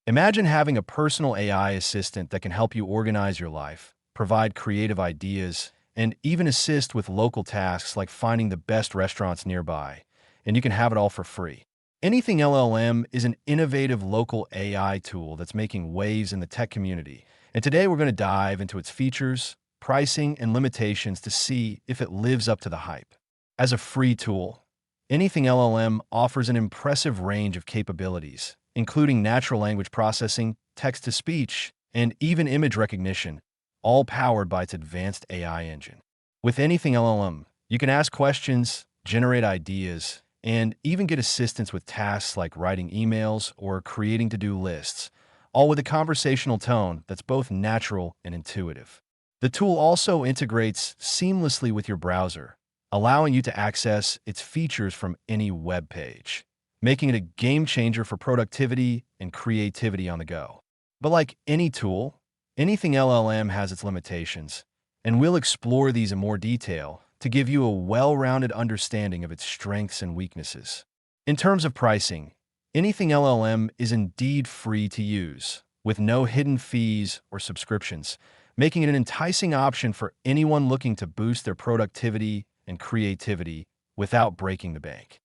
Imagine having a personal AI assistant that can help you organize your life, provide creative ideas, and even assist with local tasks like finding the best restaurants nearby. And you can have it all for free. Anything LLM is an innovative local AI tool that's making waves in the tech community. And today we're going to dive into its features, pricing, and limitations to see if it lives up to the hype. As a free tool, Anything LLM offers an impressive range of capabilities, including natural language processing, text-to-speech, and even image recognition, all powered by its advanced AI engine. With Anything LLM, you can ask questions, generate ideas, and even get assistance with tasks like writing emails or creating to-do lists, all with a conversational tone that's both natural and intuitive. The tool also integrates seamlessly with your browser, allowing you to access its features from any web page, making it a game changer for productivity and creativity on the go. But like any tool, Anything LLM has its limitations, and we'll explore these in more detail to give you a well-rounded understanding of its strengths and weaknesses. In terms of pricing, Anything LLM is indeed free to use, with no hidden fees or subscriptions, making it an enticing option for anyone looking to boost their productivity and creativity without breaking the bank.